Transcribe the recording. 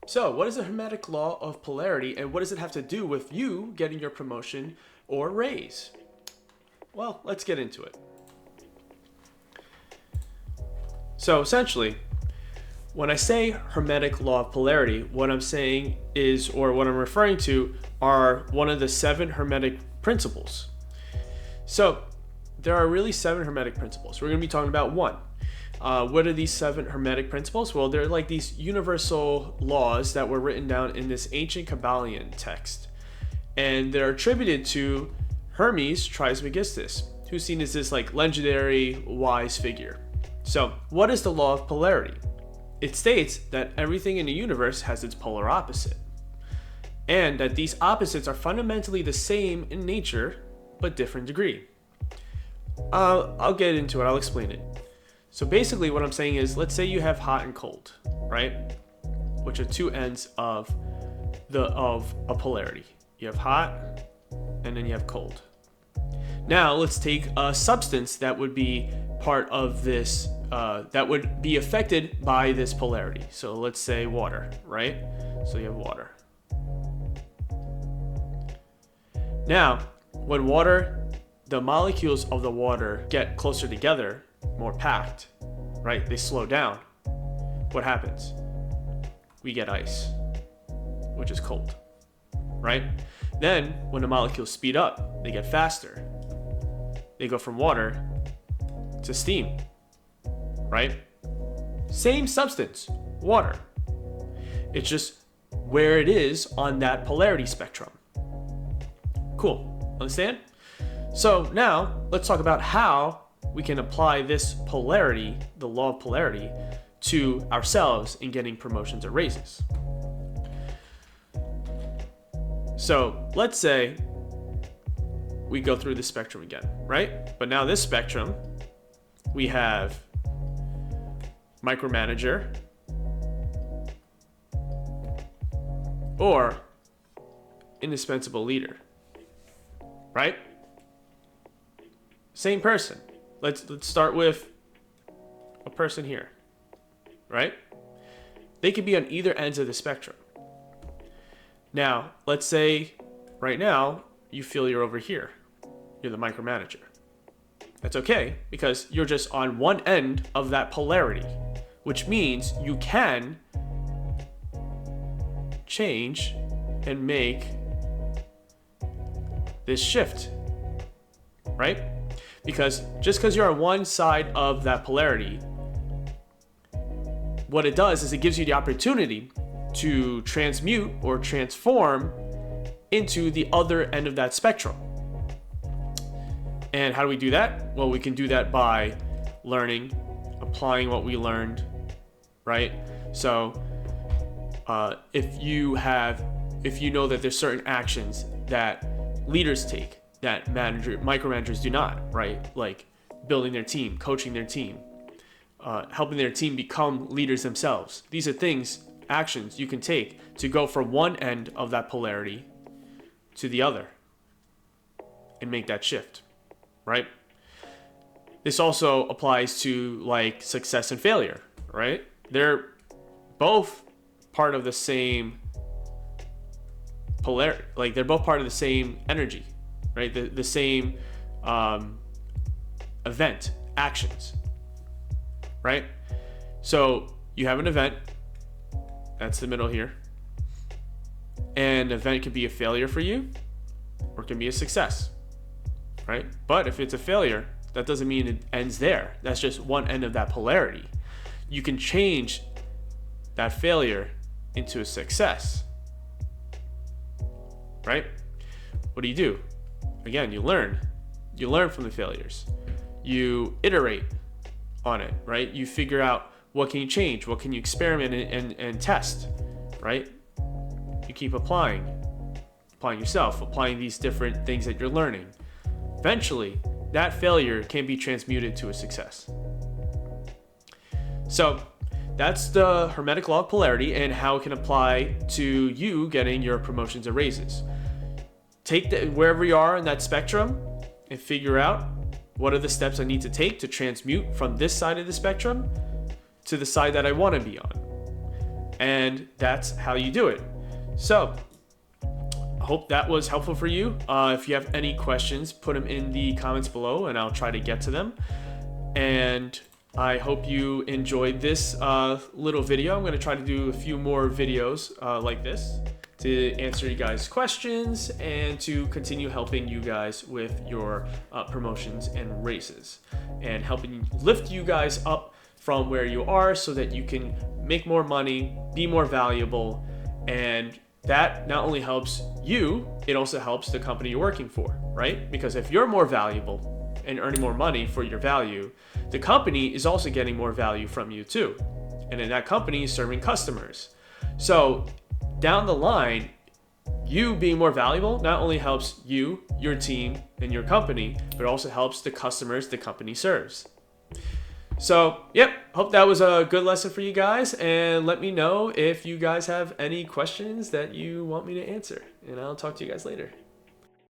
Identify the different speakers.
Speaker 1: So, what is the Hermetic Law of Polarity, and what does it have to do with you getting your promotion or raise? Well, let's get into it. So, essentially, when I say Hermetic Law of Polarity, what I'm saying is, or what I'm referring to, are one of the 7 Hermetic principles. So, there are really 7 Hermetic principles. We're going to be talking about one. What are these 7 Hermetic principles? Well, they're like these universal laws that were written down in this ancient Kabbalion text. And they're attributed to Hermes Trismegistus, who's seen as this like legendary wise figure. So, what is the law of polarity? It states that everything in the universe has its polar opposite, and that these opposites are fundamentally the same in nature, but different degree. I'll get into it, I'll explain it. So basically what I'm saying is, let's say you have hot and cold, right? Which are 2 ends of a polarity. You have hot, and then you have cold. Now let's take a substance that would be part of this, that would be affected by this polarity. So let's say water, right? So you have water. Now, when the molecules of the water get closer together, more packed, right? They slow down. What happens? We get ice, which is cold, right? Then, when the molecules speed up, they get faster. They go from water to steam, right? Same substance, water. It's just where it is on that polarity spectrum. Cool, understand? So now, let's talk about how we can apply this polarity, the law of polarity, to ourselves in getting promotions or raises. So let's say we go through the spectrum again, right? But now this spectrum, we have micromanager or indispensable leader, right? Same person. Let's start with a person here, right? They could be on either ends of the spectrum. Now, let's say right now you feel you're over here. You're the micromanager. That's okay, because you're just on one end of that polarity, which means you can change and make this shift, right? Because just because you're on one side of that polarity, what it does is it gives you the opportunity to transmute or transform into the other end of that spectrum. And how do we do that? Well, we can do that by learning, applying what we learned, right? So if you know that there's certain actions that leaders take that micromanagers do not, right? Like building their team, coaching their team, helping their team become leaders themselves. These are things, actions you can take to go from one end of that polarity to the other and make that shift, right? This also applies to like success and failure, right? They're both part of the same polarity, like they're both part of the same energy, right? The same event, actions, right? So you have an event, that's the middle here. And an event can be a failure for you, or it can be a success, right? But if it's a failure, that doesn't mean it ends there. That's just one end of that polarity. You can change that failure into a success, right? What do? Again, you learn from the failures. You iterate on it, right? You figure out what can you change, what can you experiment and test, right? You keep applying yourself, applying these different things that you're learning. Eventually, that failure can be transmuted to a success. So that's the Hermetic Law of Polarity and how it can apply to you getting your promotions or raises. Take wherever you are in that spectrum and figure out what are the steps I need to take to transmute from this side of the spectrum to the side that I want to be on. And that's how you do it. So I hope that was helpful for you. If you have any questions, put them in the comments below and I'll try to get to them. And I hope you enjoyed this little video. I'm going to try to do a few more videos like this to answer you guys' questions and to continue helping you guys with your promotions and races and helping lift you guys up from where you are so that you can make more money, be more valuable, and that not only helps you, it also helps the company you're working for, right? Because if you're more valuable and earning more money for your value, the company is also getting more value from you too. And then that company is serving customers. So down the line, you being more valuable not only helps you, your team, and your company, but also helps the customers the company serves. So, yep, hope that was a good lesson for you guys, and let me know if you guys have any questions that you want me to answer, and I'll talk to you guys later.